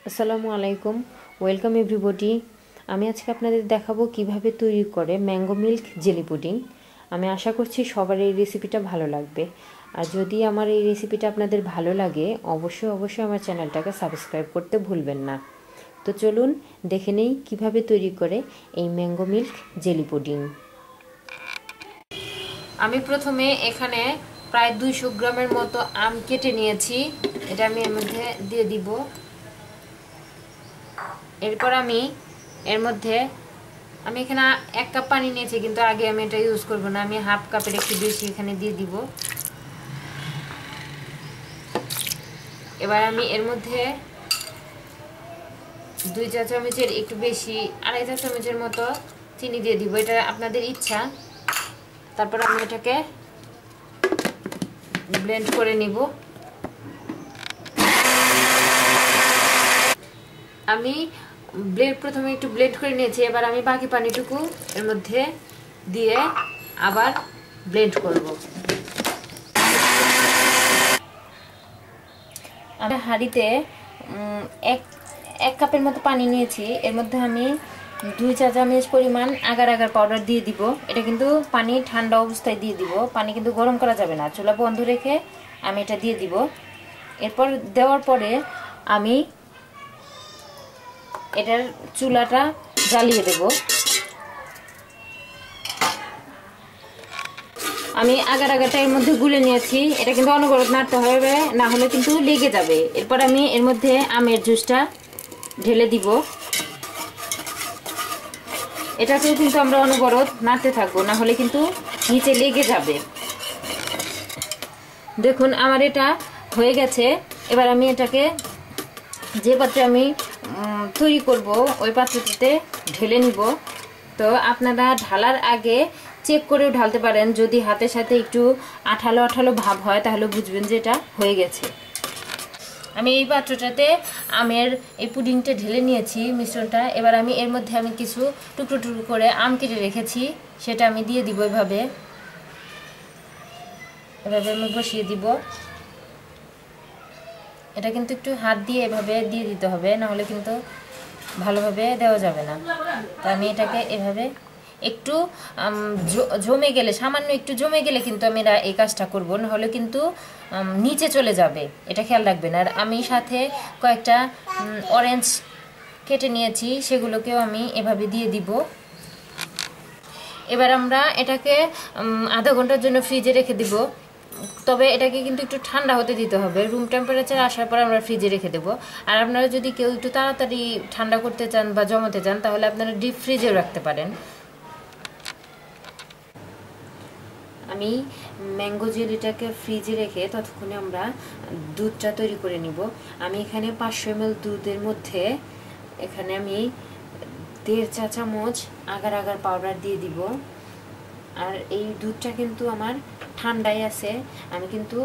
আসসালামু আলাইকুম, welcome everybody. আমি আজকে আপনাদের দেখাবো কিভাবে তৈরি করে ম্যাঙ্গো মিল্ক জেলি পুডিং। আমি আশা করছি সবার এই রেসিপিটা ভালো লাগবে। আর যদি আমার এই রেসিপিটা আপনাদের ভালো লাগে অবশ্যই আমার চ্যানেলটাকে সাবস্ক্রাইব করতে ভুলবেন না। তো চলুন দেখে নেই কীভাবে তৈরি করে এই ম্যাঙ্গো মিল্ক জেলি পুডিং। আমি প্রথমে এখানে প্রায় 200 গ্রামের মতো আম কেটে নিয়েছি, এটা আমি এর মধ্যে দিয়ে দিব। এরপর আমি এর মধ্যে এখানে 1 কাপ পানি নিয়েছি, কিন্তু আগে আমি এটা ইউজ করব না, আমি হাফ কাপের একটু বেশি এখানে দিয়ে দিব। এবার আমি এর মধ্যে 2 চা চামচের একটু বেশি 2.5 চা চামচের মতো চিনি দিয়ে দিব, এটা আপনাদের ইচ্ছা। তারপর আমি এটাকে ব্লেন্ড করে নিব। আমি প্রথমে একটু ব্লেন্ড করে নিয়েছি, এবার আমি বাকি পানিটুকু এর মধ্যে দিয়ে আবার ব্লেন্ড করব। আমি হাঁড়িতে এক কাপের মতো পানি নিয়েছি, এর মধ্যে আমি 2 চা চামচ পরিমাণ আগার আগার পাউডার দিয়ে দিব। এটা কিন্তু পানি ঠান্ডা অবস্থায় দিয়ে দিব, পানি কিন্তু গরম করা যাবে না, চুলা বন্ধ রেখে আমি এটা দিয়ে দিব। এরপর দেওয়ার পরে আমি এটার চুলাটা জ্বালিয়ে দেব। আমি আগারটা এর মধ্যে গুলে নিয়েছি, এটা কিন্তু অনবরত নাড়তে হবে, না হলে কিন্তু লেগে যাবে। এরপর আমি এর মধ্যে আমের জুসটা ঢেলে দিব। এটাকেও কিন্তু আমরা অনবরত নাড়তে থাকবো, না হলে কিন্তু নিচে লেগে যাবে। দেখুন আমার এটা হয়ে গেছে। এবার আমি এটাকে যে পাত্রে আমি তৈরি করব ওই পাত্রটিতে ঢেলে নিব। তো আপনারা ঢালার আগে চেক করেও ঢালতে পারেন, যদি হাতের সাথে একটু আঠালো আঠালো ভাব হয় তাহলে বুঝবেন যে এটা হয়ে গেছে। আমি এই পাত্রটাতে আমের এই পুডিংটা ঢেলে নিয়েছি মিশ্রণটা। এবার আমি এর মধ্যে আমি কিছু টুকরো টুকরো করে আম কেটে রেখেছি, সেটা আমি দিয়ে দিব। এভাবে আমি বসিয়ে দিব। এটা কিন্তু একটু হাত দিয়ে এভাবে দিয়ে দিতে হবে, না হলে কিন্তু ভালোভাবে দেওয়া যাবে না। তো আমি এটাকে এভাবে একটু জমে গেলে, সামান্য একটু জমে গেলে কিন্তু আমি এই কাজটা করব, না হলে কিন্তু নিচে চলে যাবে, এটা খেয়াল রাখবেন। আর আমি সাথে কয়েকটা অরেঞ্জ কেটে নিয়েছি, সেগুলোকেও আমি এভাবে দিয়ে দিব। এবার আমরা এটাকে আধা ঘন্টার জন্য ফ্রিজে রেখে দিব। তবে এটাকে কিন্তু একটু ঠান্ডা হতে দিতে হবে, রুম টেম্পারেচার আসার পর আমরা ফ্রিজে রেখে দেবো। আর আপনারা যদি কেউ একটু তাড়াতাড়ি ঠান্ডা করতে চান বা জমাতে চান তাহলে আপনারা ডিপ ফ্রিজেও রাখতে পারেন। আমি ম্যাঙ্গো জেলিটাকে ফ্রিজে রেখে ততক্ষণে আমরা দুধটা তৈরি করে নিব। আমি এখানে 500 ml দুধের মধ্যে এখানে আমি 1.5 চা চামচ আগার আগার পাউডার দিয়ে দিব। আর এই দুধটা কিন্তু আমার ঠান্ডাই আছে, আমি কিন্তু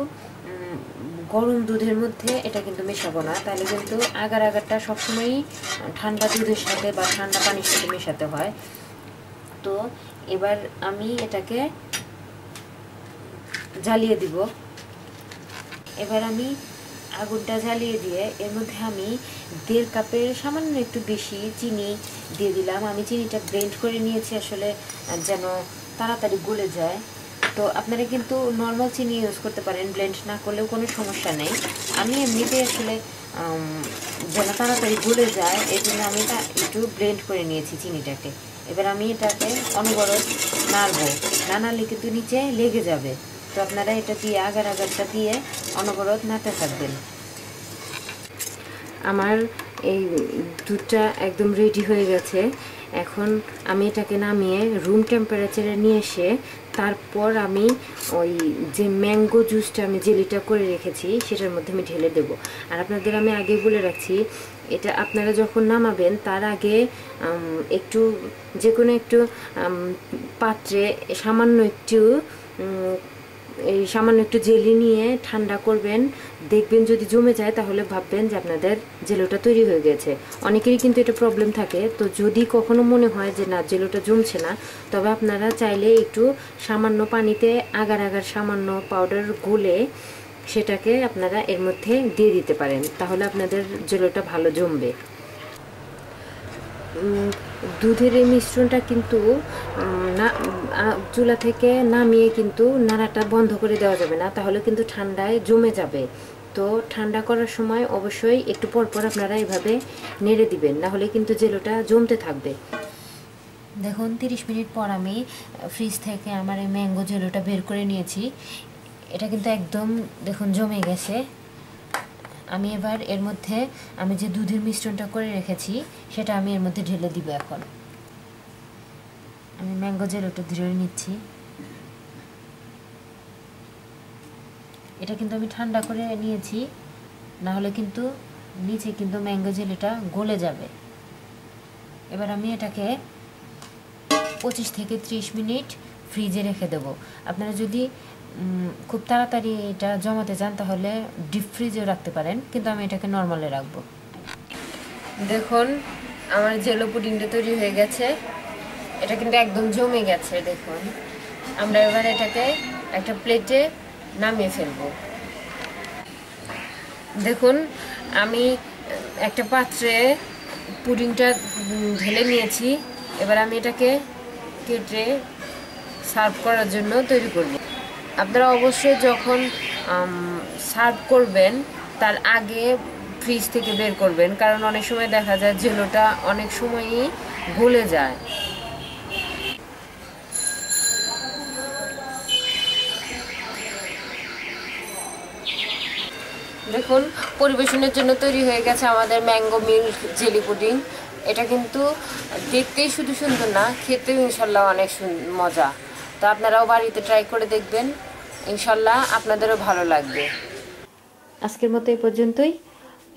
গরম দুধের মধ্যে এটা কিন্তু মেশাবো না, তাহলে কিন্তু আগার আগারটা সবসময়ই ঠান্ডা দুধের সাথে বা ঠান্ডা পানির সাথে মেশাতে হয়। তো এবার আমি এটাকে জ্বালিয়ে দিব। এবার আমি আগুনটা জ্বালিয়ে দিয়ে এর মধ্যে আমি 1.5 কাপের সামান্য একটু বেশি চিনি দিয়ে দিলাম। আমি চিনিটা ব্লেন্ড করে নিয়েছি আসলে যেন তাড়াতাড়ি গলে যায়। তো আপনারা কিন্তু নর্মাল চিনি ইউজ করতে পারেন, ব্লেন্ড না করলেও কোনো সমস্যা নেই। আমি এমনিতে আসলে যেন তাড়াতাড়ি গলে যায় এই জন্য আমি এটা একটু ব্লেন্ড করে নিয়েছি চিনিটাকে। এবার আমি এটাকে অনবরত নাড়বো, না নাড়লে কিন্তু নিচে লেগে যাবে। তো আপনারা এটা দিয়ে আগার আগারটা দিয়ে অনবরত নাড়তে থাকবেন। আমার এই দুধটা একদম রেডি হয়ে গেছে। এখন আমি এটাকে নামিয়ে রুম টেম্পারেচারে নিয়ে এসে তারপর আমি ওই যে ম্যাঙ্গো জুসটা আমি জেলিটা করে রেখেছি সেটার মধ্যে আমি ঢেলে দেবো। আর আপনাদের আমি আগে বলে রাখছি, এটা আপনারা যখন নামাবেন তার আগে একটু যে কোনো একটু পাত্রে সামান্য একটু জেলি নিয়ে ঠান্ডা করবেন। দেখবেন যদি জমে যায় তাহলে ভাববেন যে আপনাদের জেলোটা তৈরি হয়ে গেছে। অনেকেরই কিন্তু এটা প্রবলেম থাকে। তো যদি কখনো মনে হয় যে না জেলোটা জমছে না, তবে আপনারা চাইলে একটু সামান্য পানিতে আগার আগার সামান্য পাউডার গুলে সেটাকে আপনারা এর মধ্যে দিয়ে দিতে পারেন, তাহলে আপনাদের জেলোটা ভালো জমবে। দুধের এই মিশ্রণটা কিন্তু না চুলা থেকে নামিয়ে কিন্তু নাড়াটা বন্ধ করে দেওয়া যাবে না, তাহলে কিন্তু ঠান্ডায় জমে যাবে। তো ঠান্ডা করার সময় অবশ্যই একটু পরপর আপনারা এভাবে নেড়ে দিবেন, না হলে কিন্তু জেলোটা জমতে থাকবে। দেখুন 30 মিনিট পর আমি ফ্রিজ থেকে আমার এই ম্যাঙ্গো জেলোটা বের করে নিয়েছি। এটা কিন্তু একদম দেখুন জমে গেছে। আমি এবার এর মধ্যে আমি যে দুধের মিশ্রণটা করে রেখেছি সেটা আমি এর মধ্যে ঢেলে দিব। এখন আমি ম্যাঙ্গো জেলোটা ধরে নিচ্ছি। এটা কিন্তু আমি ঠান্ডা করে নিয়েছি, না হলে কিন্তু নিচে কিন্তু ম্যাঙ্গো জেলিটা গলে যাবে। এবার আমি এটাকে 25 থেকে 30 মিনিট ফ্রিজে রেখে দেব। আপনারা যদি খুব তাড়াতাড়ি এটা জমাতে চান তাহলে ডিপ ফ্রিজেও রাখতে পারেন, কিন্তু আমি এটাকে নর্মালে রাখবো। দেখুন আমার জেলো পুডিংটা তৈরি হয়ে গেছে। এটা কিন্তু একদম জমে গেছে। দেখুন আমরা এবার এটাকে একটা প্লেটে নামিয়ে ফেলবো। দেখুন আমি একটা পাত্রে পুডিংটা ঢেলে নিয়েছি। এবার আমি এটাকে কেটে সার্ভ করার জন্য তৈরি করব। আপনারা অবশ্যই যখন সার্ভ করবেন তার আগে ফ্রিজ থেকে বের করবেন, কারণ অনেক সময় দেখা যায় জেলোটা অনেক সময়ই গলে যায়। দেখুন পরিবেশনের জন্য তৈরি হয়ে গেছে আমাদের ম্যাঙ্গো মিল্ক জেলি পুডিং। এটা কিন্তু দেখতেই শুধু সুন্দর না, খেতেও ইনশাল্লাহ অনেক মজা। তো আপনারাও বাড়িতে ট্রাই করে দেখবেন, ইনশাল্লাহ আপনাদেরও ভালো লাগবে। আজকের মতো এই পর্যন্তই।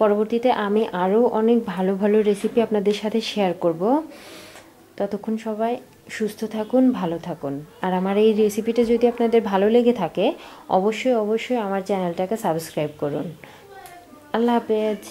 পরবর্তীতে আমি আরও অনেক ভালো ভালো রেসিপি আপনাদের সাথে শেয়ার করব। ততক্ষণ সবাই সুস্থ থাকুন, ভালো থাকুন। আর আমার এই রেসিপিটা যদি আপনাদের ভালো লেগে থাকে অবশ্যই অবশ্যই আমার চ্যানেলটাকে সাবস্ক্রাইব করুন। আল্লাহ হাফেজ।